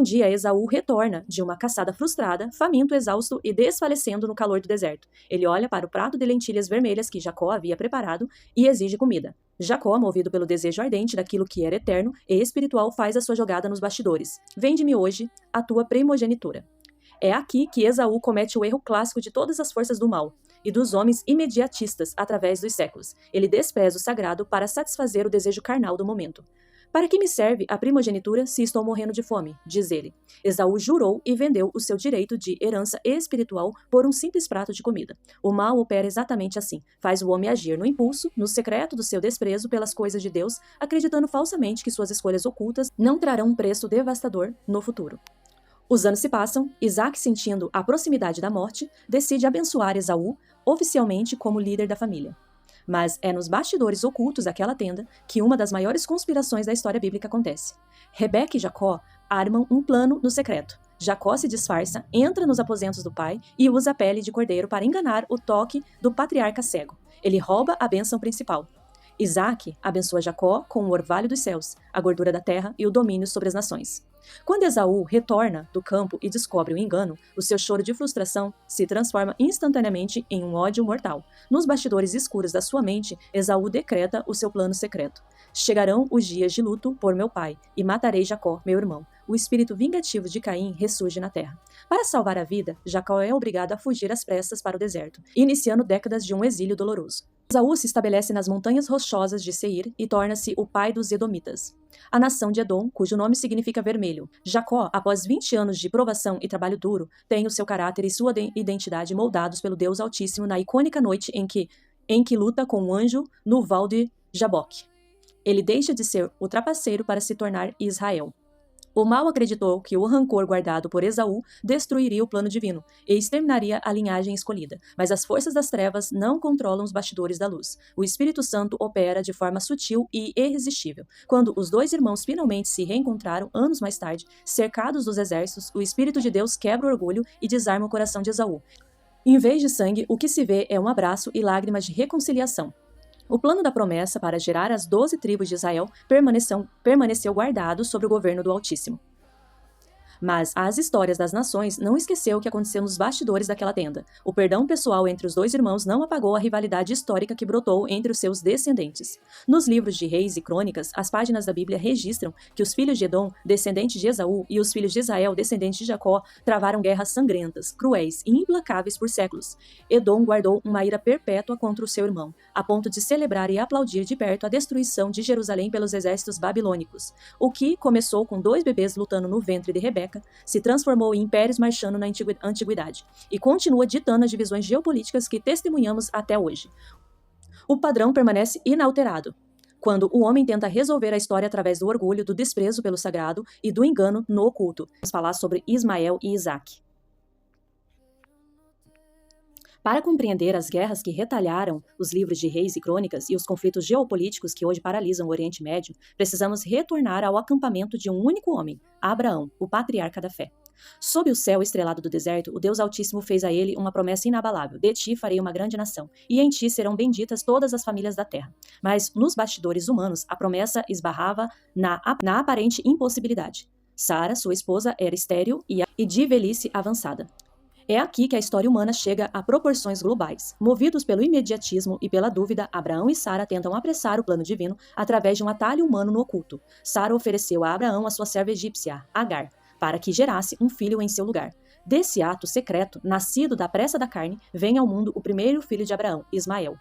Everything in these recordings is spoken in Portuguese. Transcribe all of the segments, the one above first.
dia Esaú retorna de uma caçada frustrada, faminto, exausto e desfalecendo no calor do deserto. Ele olha para o prato de lentilhas vermelhas que Jacó havia preparado e exige comida. Jacó, movido pelo desejo ardente daquilo que era eterno e espiritual, faz a sua jogada nos bastidores. Vende-me hoje a tua primogenitura. É aqui que Esaú comete o erro clássico de todas as forças do mal e dos homens imediatistas através dos séculos. Ele despreza o sagrado para satisfazer o desejo carnal do momento. Para que me serve a primogenitura se estou morrendo de fome? Diz ele. Esaú jurou e vendeu o seu direito de herança espiritual por um simples prato de comida. O mal opera exatamente assim. Faz o homem agir no impulso, no secreto do seu desprezo pelas coisas de Deus, acreditando falsamente que suas escolhas ocultas não trarão um preço devastador no futuro. Os anos se passam, Isaac, sentindo a proximidade da morte, decide abençoar Esaú oficialmente como líder da família. Mas é nos bastidores ocultos daquela tenda que uma das maiores conspirações da história bíblica acontece. Rebeca e Jacó armam um plano no secreto. Jacó se disfarça, entra nos aposentos do pai e usa a pele de cordeiro para enganar o toque do patriarca cego. Ele rouba a bênção principal. Isaac abençoa Jacó com o orvalho dos céus, a gordura da terra e o domínio sobre as nações. Quando Esaú retorna do campo e descobre o engano, o seu choro de frustração se transforma instantaneamente em um ódio mortal. Nos bastidores escuros da sua mente, Esaú decreta o seu plano secreto. Chegarão os dias de luto por meu pai, e matarei Jacó, meu irmão. O espírito vingativo de Caim ressurge na terra. Para salvar a vida, Jacó é obrigado a fugir às pressas para o deserto, iniciando décadas de um exílio doloroso. Esaú se estabelece nas montanhas rochosas de Seir e torna-se o pai dos Edomitas, a nação de Edom, cujo nome significa vermelho. Jacó, após 20 anos de provação e trabalho duro, tem o seu caráter e sua identidade moldados pelo Deus Altíssimo na icônica noite em que luta com um anjo no Val de Jaboque. Ele deixa de ser o trapaceiro para se tornar Israel. O mal acreditou que o rancor guardado por Esaú destruiria o plano divino e exterminaria a linhagem escolhida, mas as forças das trevas não controlam os bastidores da luz. O Espírito Santo opera de forma sutil e irresistível. Quando os dois irmãos finalmente se reencontraram anos mais tarde, cercados dos exércitos, o Espírito de Deus quebra o orgulho e desarma o coração de Esaú. Em vez de sangue, o que se vê é um abraço e lágrimas de reconciliação. O plano da promessa para gerar as 12 tribos de Israel permaneceu guardado sob o governo do Altíssimo. Mas as histórias das nações não esqueceu o que aconteceu nos bastidores daquela tenda. O perdão pessoal entre os dois irmãos não apagou a rivalidade histórica que brotou entre os seus descendentes. Nos livros de Reis e Crônicas, as páginas da Bíblia registram que os filhos de Edom, descendentes de Esaú, e os filhos de Israel, descendentes de Jacó, travaram guerras sangrentas, cruéis e implacáveis por séculos. Edom guardou uma ira perpétua contra o seu irmão, a ponto de celebrar e aplaudir de perto a destruição de Jerusalém pelos exércitos babilônicos. O que começou com 2 bebês lutando no ventre de Rebeca, se transformou em impérios marchando na antiguidade e continua ditando as divisões geopolíticas que testemunhamos até hoje. O padrão permanece inalterado. Quando o homem tenta resolver a história através do orgulho, do desprezo pelo sagrado e do engano no oculto. Vamos falar sobre Ismael e Isaac. Para compreender as guerras que retalharam os livros de Reis e Crônicas e os conflitos geopolíticos que hoje paralisam o Oriente Médio, precisamos retornar ao acampamento de um único homem, Abraão, o patriarca da fé. Sob o céu estrelado do deserto, o Deus Altíssimo fez a ele uma promessa inabalável: de ti farei uma grande nação, e em ti serão benditas todas as famílias da terra. Mas nos bastidores humanos, a promessa esbarrava na aparente impossibilidade. Sara, sua esposa, era estéril e de velhice avançada. É aqui que a história humana chega a proporções globais. Movidos pelo imediatismo e pela dúvida, Abraão e Sara tentam apressar o plano divino através de um atalho humano no oculto. Sara ofereceu a Abraão a sua serva egípcia, Agar, para que gerasse um filho em seu lugar. Desse ato secreto, nascido da pressa da carne, vem ao mundo o primeiro filho de Abraão, Ismael.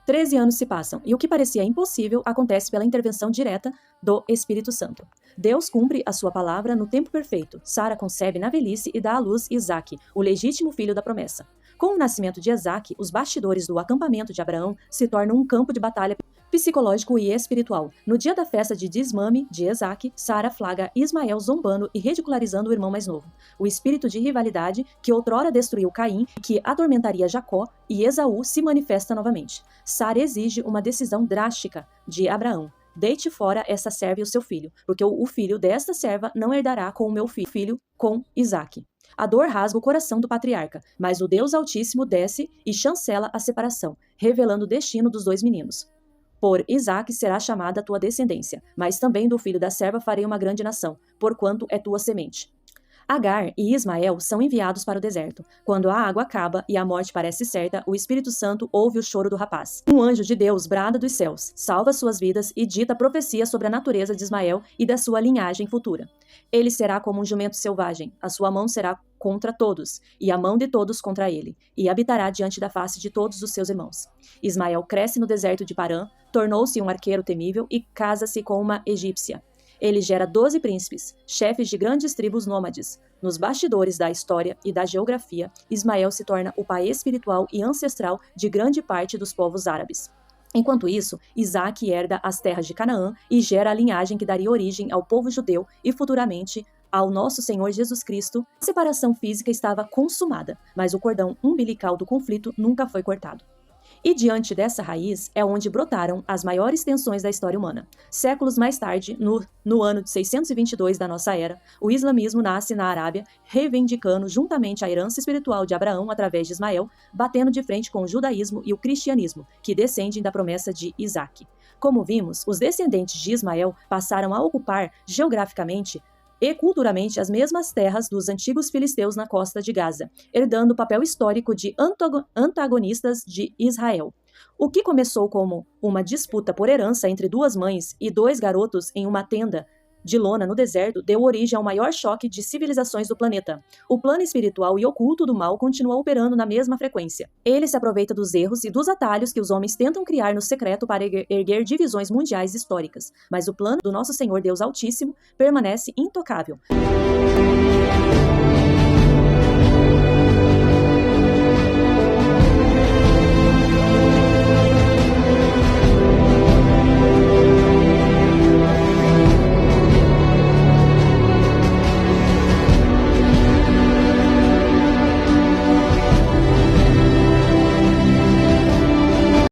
13 anos se passam, e o que parecia impossível acontece pela intervenção direta do Espírito Santo. Deus cumpre a sua palavra no tempo perfeito. Sara concebe na velhice e dá à luz Isaque, o legítimo filho da promessa. Com o nascimento de Isaque, os bastidores do acampamento de Abraão se tornam um campo de batalha psicológico e espiritual. No dia da festa de desmame de Isaque, Sara flagra Ismael zombando e ridicularizando o irmão mais novo. O espírito de rivalidade que outrora destruiu Caim e que atormentaria Jacó e Esaú se manifesta novamente. Sara exige uma decisão drástica de Abraão: deite fora essa serva e o seu filho, porque o filho desta serva não herdará com o meu filho, com Isaque. A dor rasga o coração do patriarca, mas o Deus Altíssimo desce e chancela a separação, revelando o destino dos dois meninos. Por Isaque será chamada a tua descendência, mas também do filho da serva farei uma grande nação, porquanto é tua semente. Agar e Ismael são enviados para o deserto. Quando a água acaba e a morte parece certa, o Espírito Santo ouve o choro do rapaz. Um anjo de Deus brada dos céus, salva suas vidas e dita profecia sobre a natureza de Ismael e da sua linhagem futura. Ele será como um jumento selvagem, a sua mão será contra todos, e a mão de todos contra ele, e habitará diante da face de todos os seus irmãos. Ismael cresce no deserto de Parã, tornou-se um arqueiro temível e casa-se com uma egípcia. Ele gera 12 príncipes, chefes de grandes tribos nômades. Nos bastidores da história e da geografia, Ismael se torna o pai espiritual e ancestral de grande parte dos povos árabes. Enquanto isso, Isaque herda as terras de Canaã e gera a linhagem que daria origem ao povo judeu e futuramente ao nosso Senhor Jesus Cristo. A separação física estava consumada, mas o cordão umbilical do conflito nunca foi cortado. E diante dessa raiz é onde brotaram as maiores tensões da história humana. Séculos mais tarde, no ano de 622 da nossa era, o islamismo nasce na Arábia, reivindicando juntamente a herança espiritual de Abraão através de Ismael, batendo de frente com o judaísmo e o cristianismo, que descendem da promessa de Isaque. Como vimos, os descendentes de Ismael passaram a ocupar geograficamente e culturalmente as mesmas terras dos antigos filisteus na costa de Gaza, herdando o papel histórico de antagonistas de Israel. O que começou como uma disputa por herança entre duas mães e dois garotos em uma tenda de lona no deserto deu origem ao maior choque de civilizações do planeta. O plano espiritual e oculto do mal continua operando na mesma frequência. Ele se aproveita dos erros e dos atalhos que os homens tentam criar no secreto para erguer divisões mundiais históricas, mas o plano do nosso Senhor Deus Altíssimo permanece intocável.